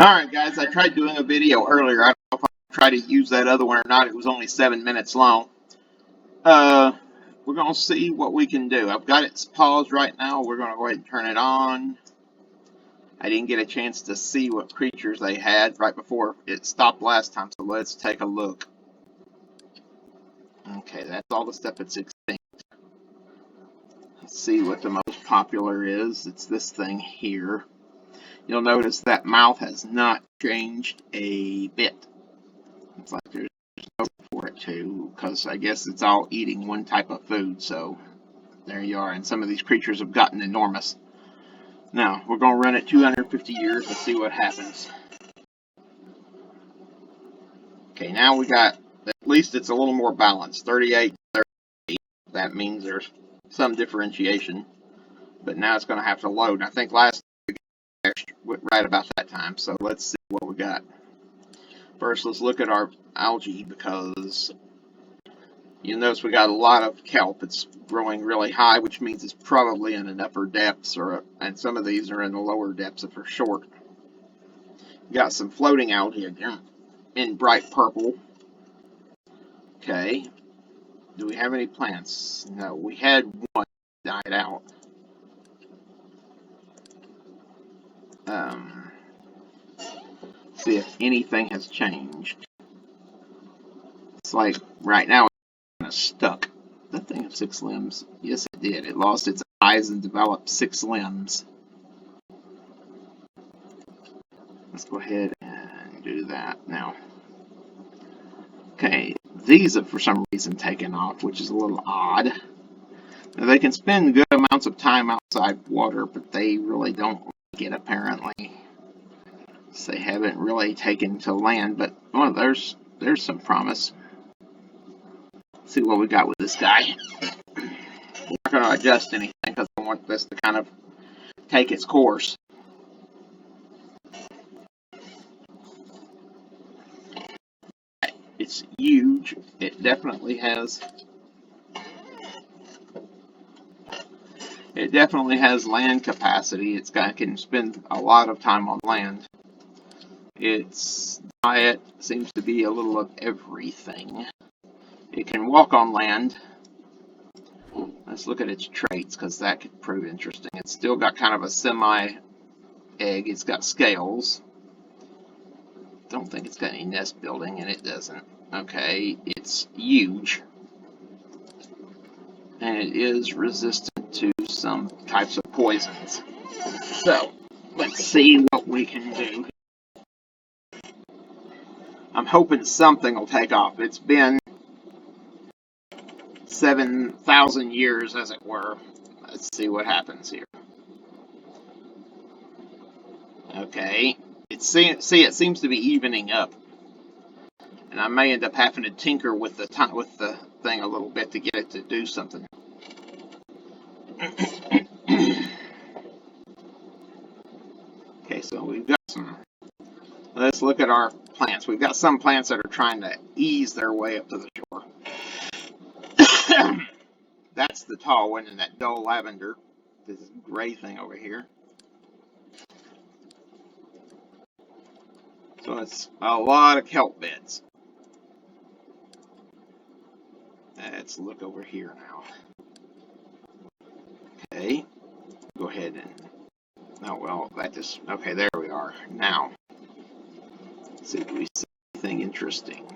Alright guys, I tried doing a video earlier. I don't know if I tried to use that other one or not. It was only 7 minutes long. We're going to see what we can do. I've got it paused right now. We're going to go ahead and turn it on. I didn't get a chance to see what creatures they had right before it stopped last time, so let's take a look. Okay, that's all the stuff that's extinct. Let's see what the most popular is. It's this thing here. You'll notice that mouth has not changed a bit. It's like there's no for it to, because I guess it's all eating one type of food. So there you are. And some of these creatures have gotten enormous. Now we're going to run it 250 years and see what happens. Okay, now we got, at least it's a little more balanced. 38, 38. That means there's some differentiation. But now it's going to have to load. I think last we got right about that time. So let's see what we got. First, let's look at our algae, because you notice we got a lot of kelp. It's growing really high, which means it's probably in an upper depths, and some of these are in the lower depths if they're short. We got some floating algae again in bright purple. Okay. Do we have any plants? No, we had one that died out. See if anything has changed. It's like right now it's kind of stuck. That thing of 6 limbs. Yes, it did. It lost its eyes and developed 6 limbs. Let's go ahead and do that now. Okay, these have for some reason taken off, which is a little odd. Now, they can spend good amounts of time outside water, but they really don't like it apparently. So they haven't really taken to land, but well, there's some promise. Let's see what we got with this guy. I'm not going to adjust anything because I want this to kind of take its course. It's huge. It definitely has land capacity. It's got can spend a lot of time on land. Its diet seems to be a little of everything. It can walk on land. Let's look at its traits, because that could prove interesting. It's still got kind of a semi-egg. It's got scales. Don't think it's got any nest building, and it doesn't. Okay, it's huge. And it is resistant to some types of poisons. So, let's see what we can do. I'm hoping something will take off. It's been 7,000 years, as it were. Let's see what happens here. Okay, it seems to be evening up, and I may end up having to tinker with the thing a little bit to get it to do something. Okay, so we've got some. Let's look at our plants. We've got some plants that are trying to ease their way up to the shore. That's the tall one, and that dull lavender, this gray thing over here. So it's a lot of kelp beds. Let's look over here now. Okay, go ahead and, oh well, that just, okay, there we are. Now, let's see if we see anything interesting.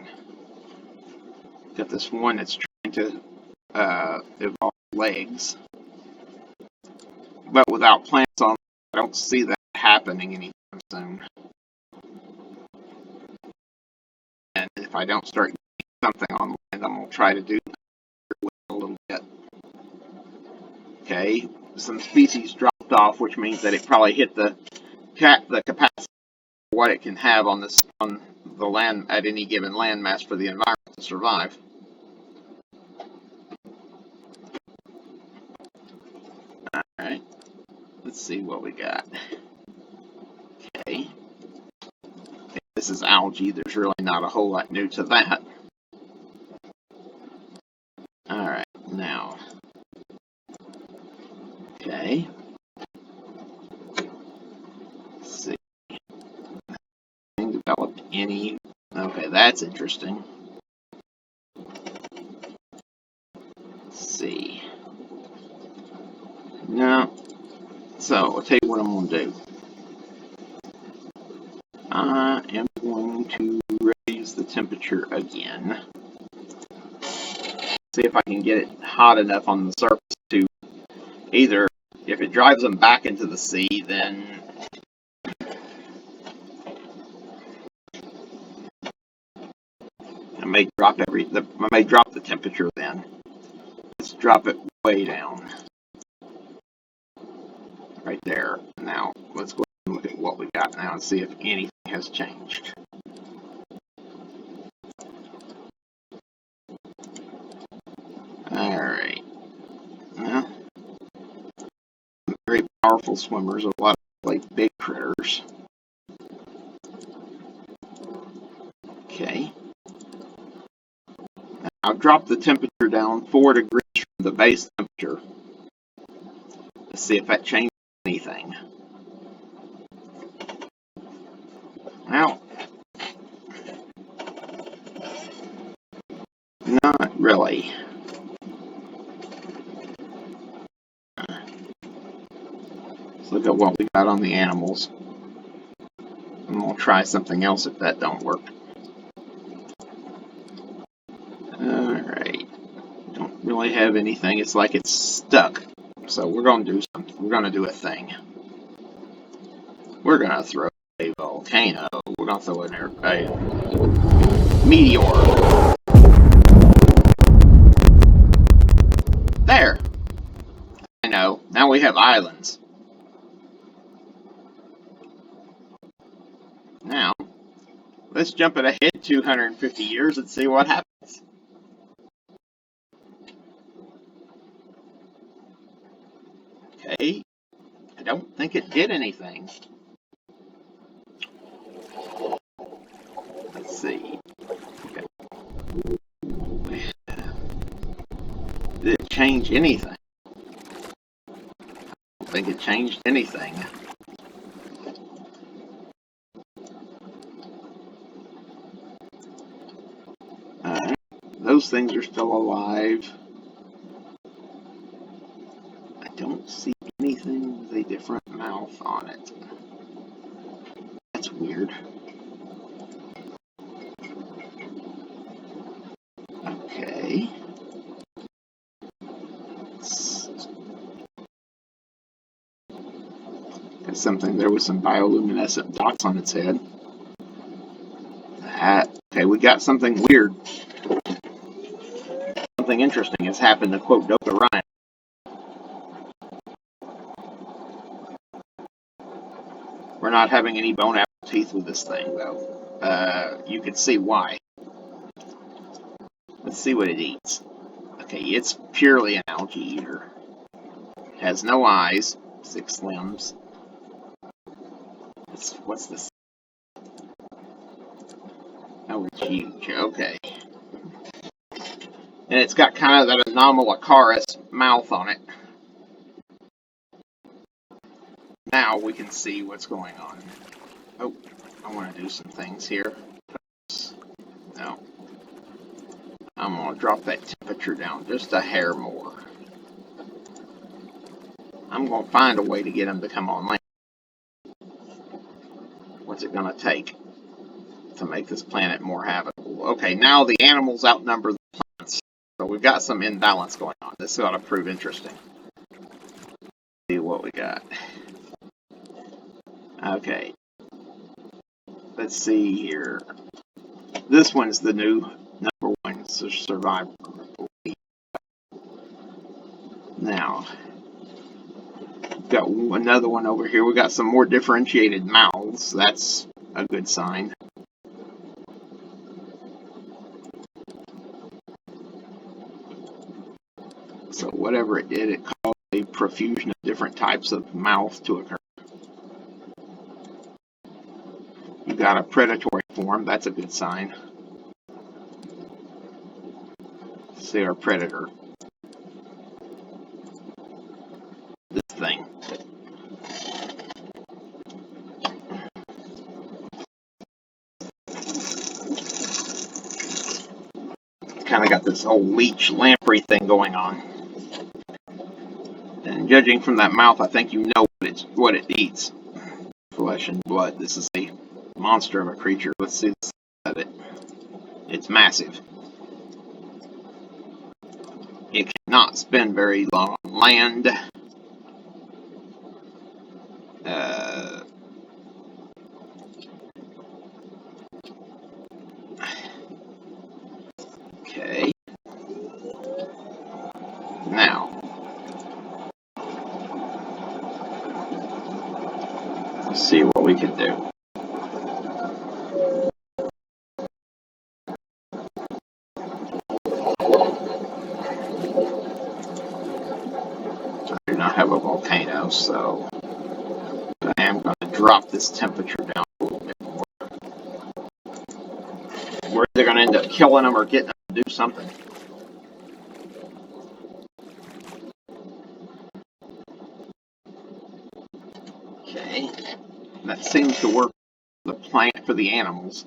Got this one that's trying to evolve legs, but without plants on, I don't see that happening anytime soon. And if I don't start getting something on land, I'm going to try to do a little bit. Okay, some species dropped off, which means that it probably hit the capacity for what it can have on the land at any given landmass for the environment to survive. Alright, let's see what we got. Okay, this is algae. There's really not a whole lot new to that. Alright, now, okay, let's see. any. Okay, that's interesting. Let's see. No. So, I'll tell you what I'm going to do. I am going to raise the temperature again. See if I can get it hot enough on the surface to either, if it drives them back into the sea, then I may drop the temperature then. Let's drop it way down. Right there. Now, let's go ahead and look at what we got now and see if anything has changed. Alright. Well, very powerful swimmers, a lot of like big critters. Okay. Now, I've dropped the temperature down 4 degrees from the base temperature. Let's see if that changes anything. Well, not really. Let's look at what we got on the animals. And we'll try something else if that don't work. Alright. Don't really have anything. It's like it's stuck. So we're going to do something. We're going to do a thing. We're going to throw a volcano. We're going to throw in a meteor. There. I know. Now we have islands. Now, let's jump it ahead 250 years and see what happens. Okay. I don't think it did anything. Let's see. Okay. Did it change anything? I don't think it changed anything. Those things are still alive. I don't see anything with a different mouth on it. That's weird. Okay. That's something. There was some bioluminescent dots on its head. Okay, we got something weird. Something interesting has happened to quote Dr. Ryan. We're not having any bone apple teeth with this thing, though. You can see why. Let's see what it eats. Okay, it's purely an algae eater. It has no eyes, 6 limbs. What's this? Oh, it's huge. Okay. And it's got kind of that anomalocaris mouth on it. Now we can see what's going on. Oh, I want to do some things here. No. I'm going to drop that temperature down just a hair more. I'm going to find a way to get them to come on land. What's it going to take to make this planet more habitable? Okay, now the animals outnumber the plants. So we've got some imbalance going on. This ought to prove interesting. See what we got. Okay. Let's see here. This one's the new number 1 survivor. Now, we've got another one over here. We got some more differentiated mouths. That's a good sign. So whatever it did, it caused a profusion of different types of mouth to occur. You got a predatory form. That's a good sign. Let's see our predator. This thing. kind of got this whole leech lamprey thing going on. And judging from that mouth, I think you know what it eats. Flesh and blood. This is a monster of a creature. Let's see the size of it. It's massive. It cannot spend very long on land. Okay. Now, let's see what we can do. I do not have a volcano, so I am going to drop this temperature down a little bit more. We're either going to end up killing them or getting them to do something. Okay. That seems to work for the plant for the animals.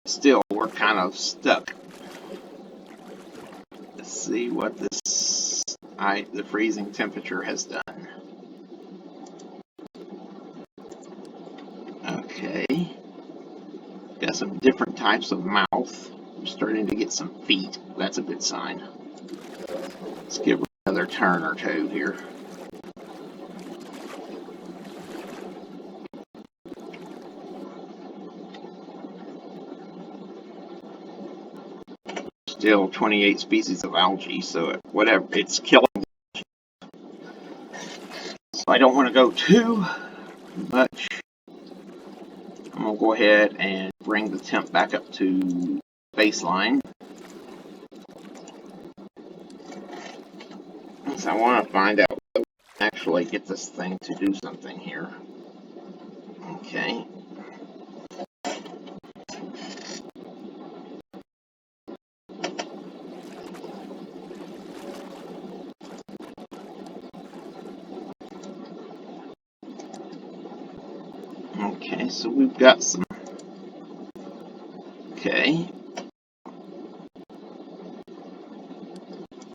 Still, we're kind of stuck. Let's see what the freezing temperature has done. Okay. Got some different types of mouth. We're starting to get some feet. That's a good sign. Let's give it another turn or two here. Still 28 species of algae, so whatever, it's killing. So I don't want to go too much. I'm going to go ahead and bring the temp back up to baseline. So I want to find out what actually get this thing to do something here. Okay. Okay, so we've got some. Okay.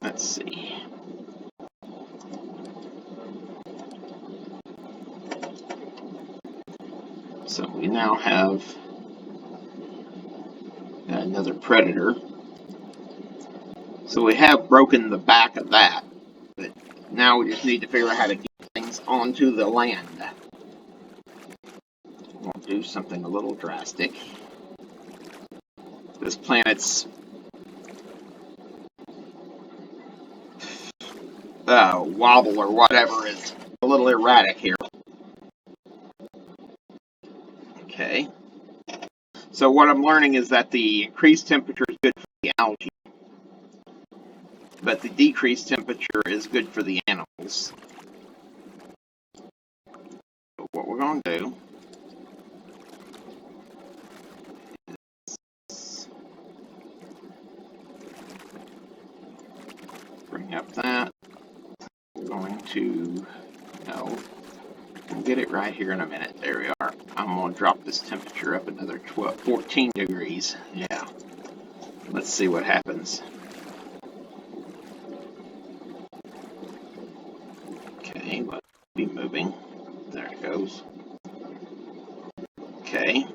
Let's see. So we now have another predator. So we have broken the back of that, but now we just need to figure out how to get things onto the land. We'll do something a little drastic. This planet's wobble or whatever is a little erratic here. Okay. So what I'm learning is that the increased temperature is good for the algae, but the decreased temperature is good for the animals. So what we're going to do is bring up that. We're going to, no, we'll get it right here in a minute. There we are. I'm going to drop this temperature up another 14 degrees. Yeah. Let's see what happens. Okay, let's be moving. There it goes. Okay,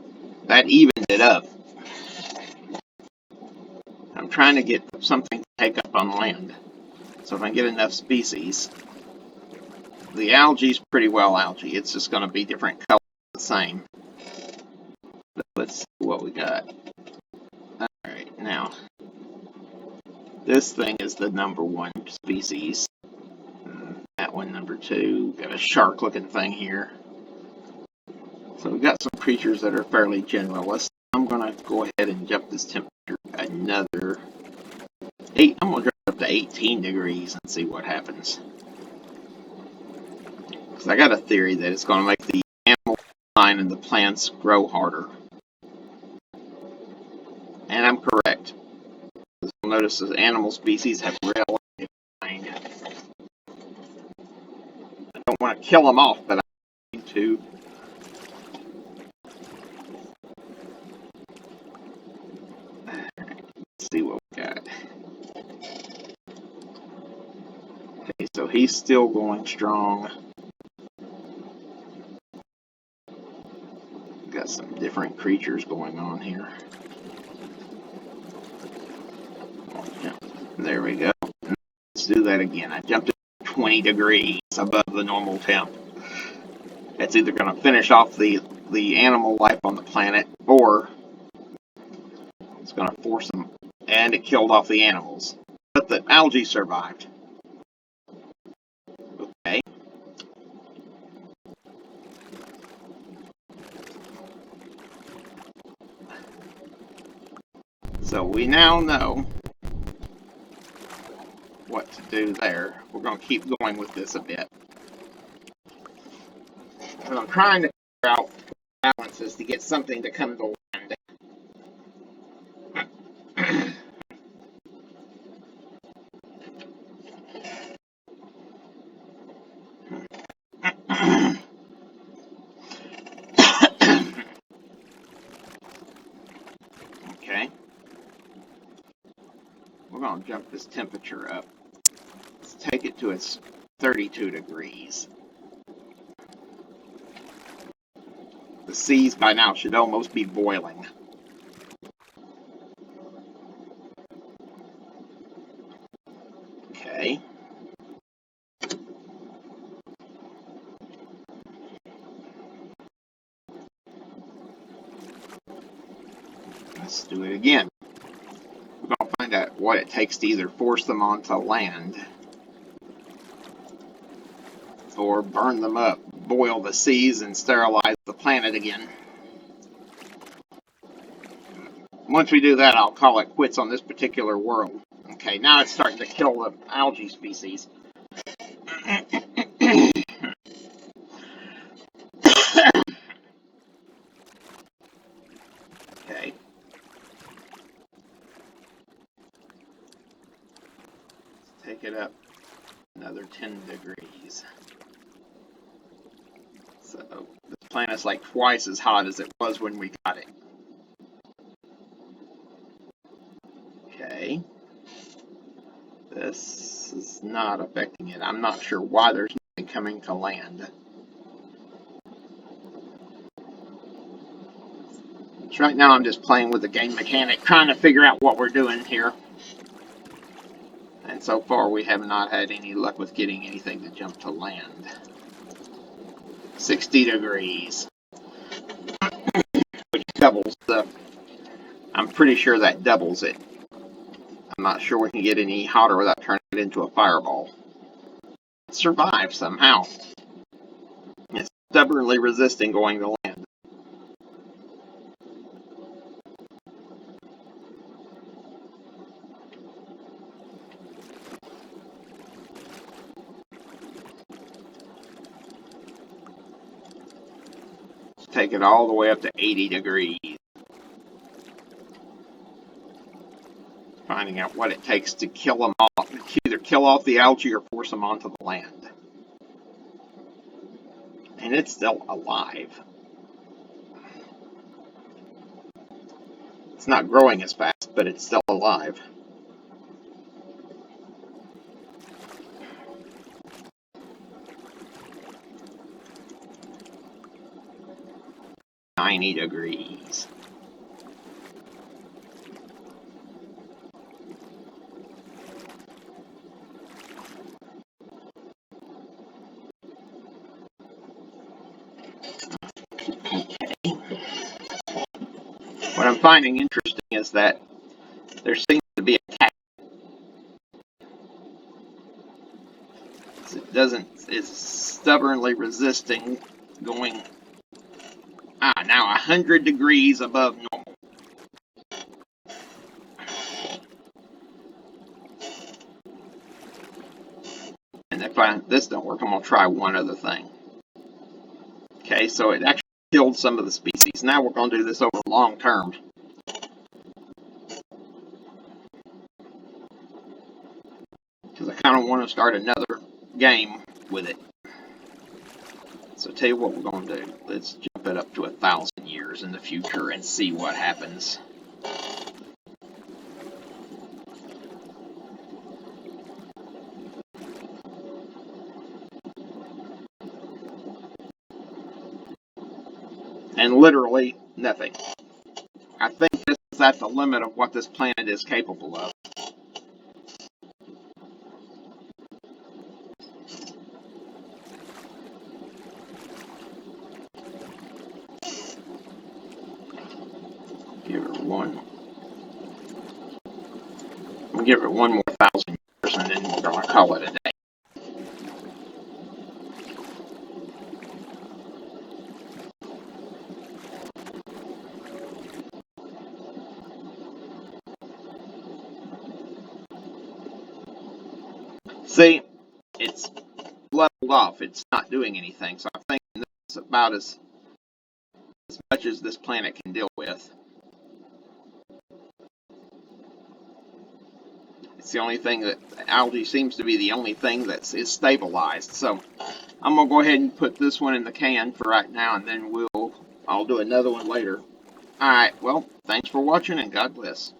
that evened it up. I'm trying to get something to take up on land. So if I get enough species, the algae's pretty well algae. It's just going to be different colors, the same. But let's see what we got. Alright, now, this thing is the number one species. That one, number two. Got a shark-looking thing here. So we've got some creatures that are fairly generalist. I'm going to go ahead and jump this temperature another 8. I'm going to drop it up to 18 degrees and see what happens. Because I got a theory that it's going to make the animal line and the plants grow harder. And I'm correct. As you'll notice, the animal species have really declined. I don't want to kill them off, but I need to. algae still going strong. Got some different creatures going on here. Yeah, there we go. Let's do that again. I jumped 20 degrees above the normal temp. It's either going to finish off the animal life on the planet, or it's going to force them, and it killed off the animals. But the algae survived. Okay. So we now know what to do there. We're going to keep going with this a bit. And I'm trying to figure out balances to get something to come to land. Okay. We're going to jump this temperature up. Let's take it to its 32 degrees. The seas by now should almost be boiling. Okay. Let's do it again. We're going to find out what it takes to either force them onto land or burn them up, boil the seas, and sterilize the planet again. Once we do that, I'll call it quits on this particular world. Okay, now it's starting to kill the algae species. Okay. Let's take it up another 10 degrees. So this planet's like twice as hot as it was when we got it. Okay. This is not affecting it. I'm not sure why there's nothing coming to land. So right now I'm just playing with the game mechanic, trying to figure out what we're doing here. And so far we have not had any luck with getting anything to jump to land. 60 degrees. Which doubles I'm pretty sure that doubles it. I'm not sure we can get any hotter without turning it into a fireball. It survived somehow. It's stubbornly resisting going to land. Let's take it all the way up to 80 degrees. Finding out what it takes to kill them off. Either kill off the algae or force them onto the land. And it's still alive. It's not growing as fast, but it's still alive. .90 degrees. What I'm finding interesting is that there seems to be a cap. It's stubbornly resisting going now 100 degrees above normal. And if this don't work, I'm going to try one other thing. Okay, so it actually killed some of the species. Now we're going to do this over long term. Because I kind of want to start another game with it. So tell you what we're going to do. Let's jump it up to 1,000 years in the future and see what happens. and literally nothing. I think this is at the limit of what this planet is capable of. Give it one. We'll give it one more 1,000 years, and then we're going to call it a day. See, it's leveled off. It's not doing anything. So I think this is about as much as this planet can deal with. It's the only thing that algae seems to be the only thing that is stabilized. So I'm gonna go ahead and put this one in the can for right now, and then I'll do another one later. All right. Well, thanks for watching, and God bless.